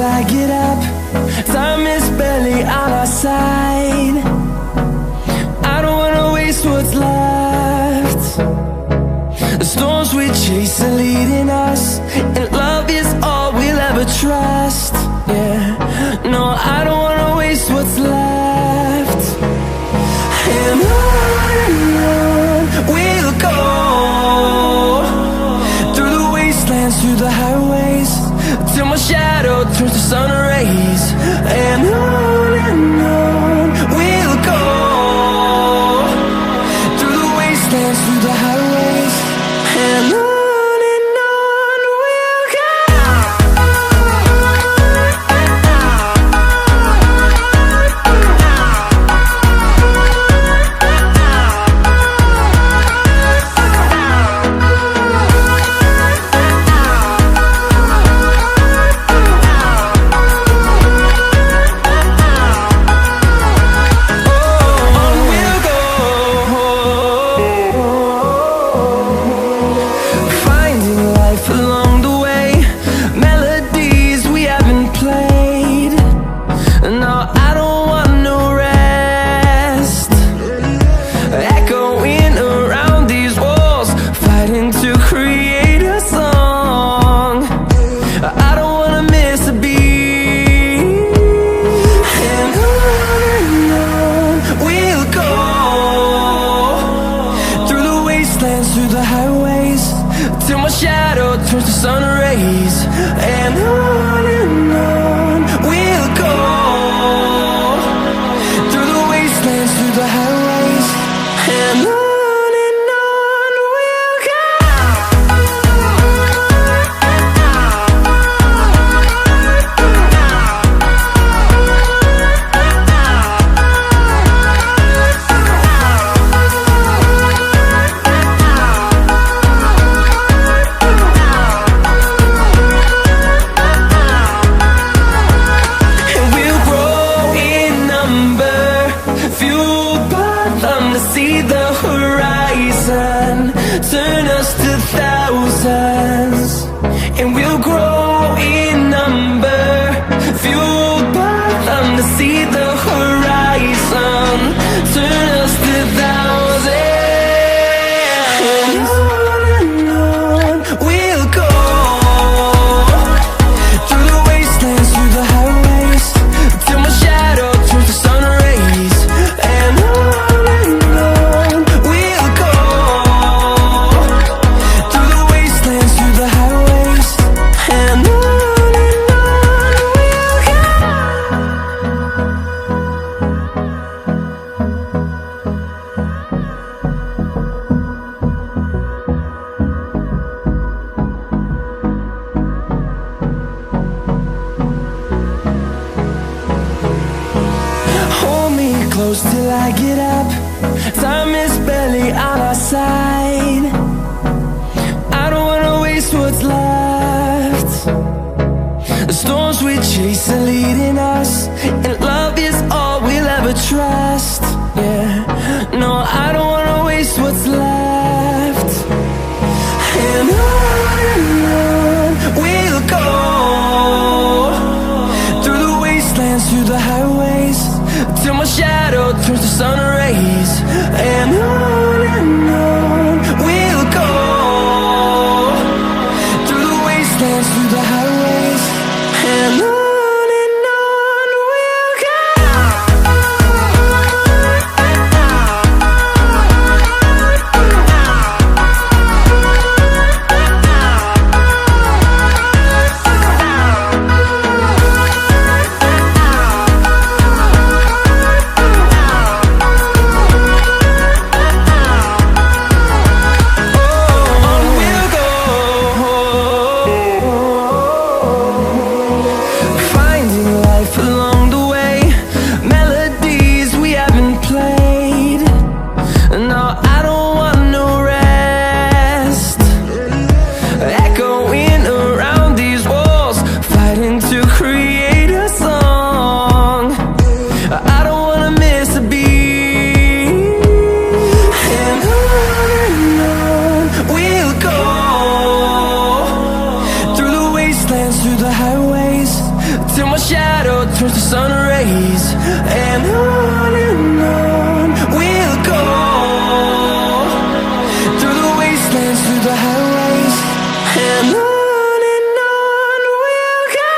I get up. Time is barely on our side. I don't wanna waste what's left. The storms we chase are leading us, and love is all we'll ever trust. Yeah, no, I don't wanna waste what's left. And on we'll go, through the wastelands, through the highways, till my shadow turns to sun rays. And on we'll go, through the wastelands, through the highways, and on we'll go. Through the highways, till my shadow turns to sun rays. And on we'll go, through the wastelands, through the highways, and on we'll go. See the horizon, turn us to thousands, and we'll grow in number, fueled by them. To see the horizon, turn us to thousands, and on we'll go, through the wastelands, through the highways, till my shadow turns to sun rays. And close till I get up. Time is barely on our side. I don't wanna waste what's left. The storms we chase are leading us, and love is all we'll ever trust. Yeah, no, I don't wanna waste what's left. And on we'll go, through the wastelands, through the highways, till my shadow turns to sun rays. And on we'll go, through the wastelands, through the highways, and on we'll go. rays, and on we'll go, through the wastelands, through the highways, and on we'll go.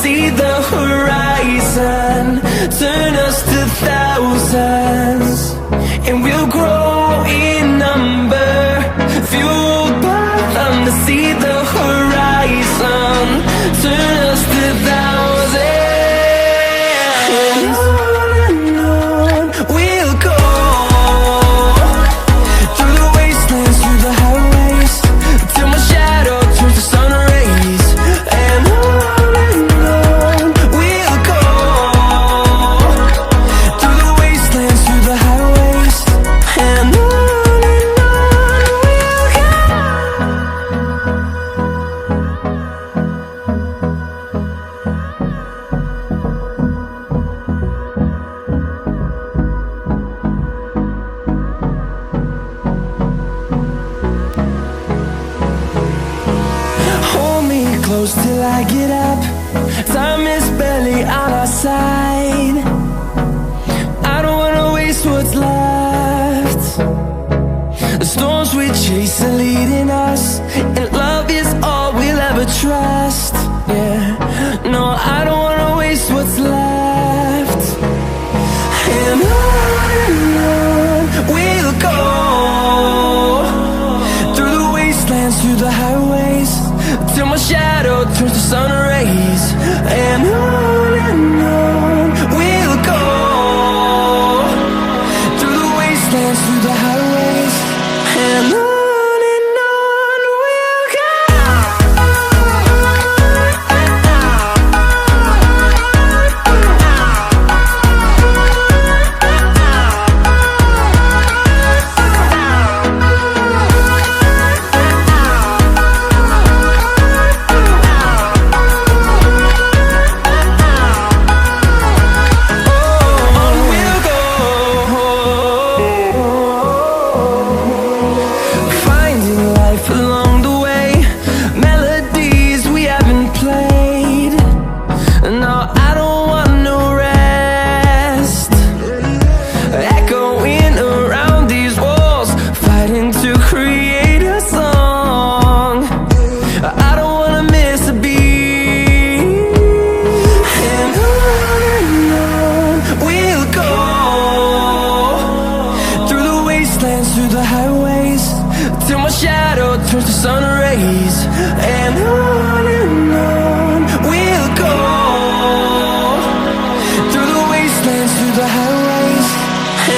See the horizon, turn us to thousands, and we'll grow in number, fueled by them. To see the horizon, turn us to thousands, and on we'll go, through the wastelands, through the highways, till my shadow turns to sun rays, and close till I get up. Time is barely on our side. I don't wanna waste what's left. The storms we chase are leading us, and love is all we'll ever trust. Yeah, no, I don't wanna waste what's left. And on we'll go, through the wastelands, through the highways, till my shadow turns to sun rays, and on we'll go, through the wastelands, through the highways, and on we'll go. Through the highways, till my shadow turns to sun rays, and on we'll go, through the wastelands, through the highways,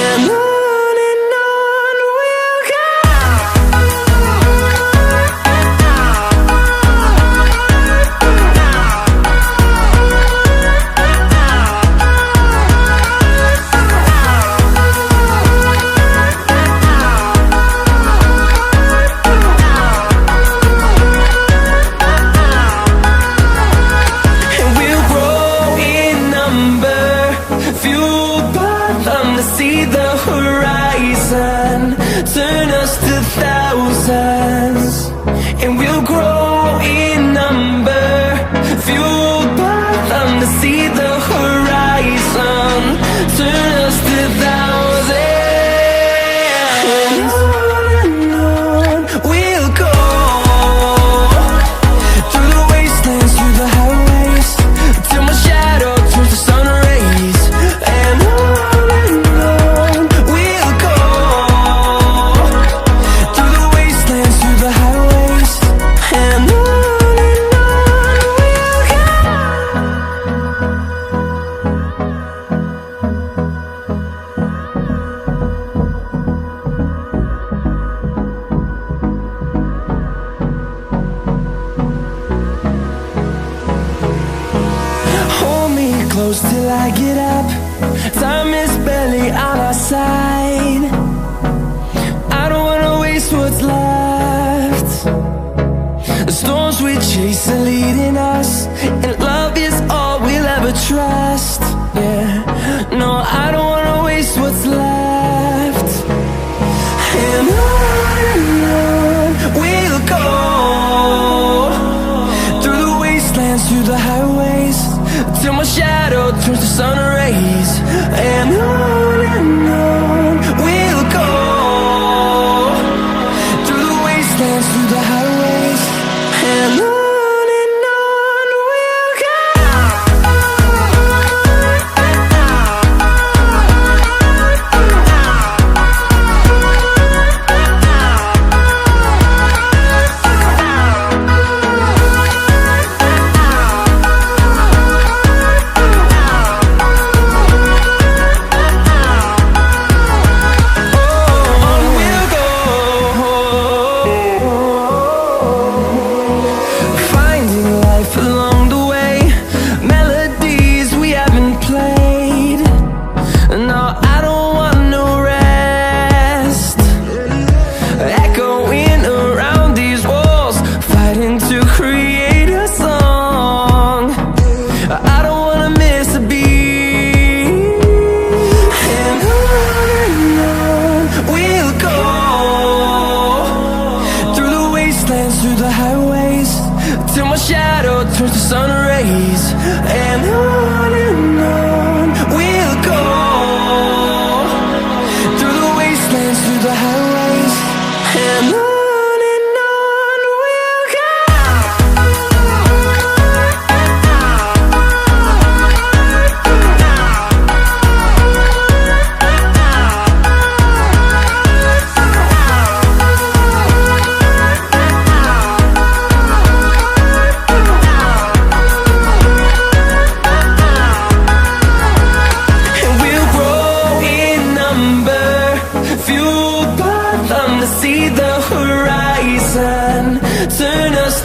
and on we'll go. See the horizon, turn us to thousands, and we'll grow in number, fueled by them. To see the horizon, turn us to thousands, and on we'll go, through the wastelands, through the highways, till my shadow turns to sun rays, and on close till I get up. Time is barely on our side. highways, and on we'll go. And we'll grow in number, fueled by them to see the horizon, turn us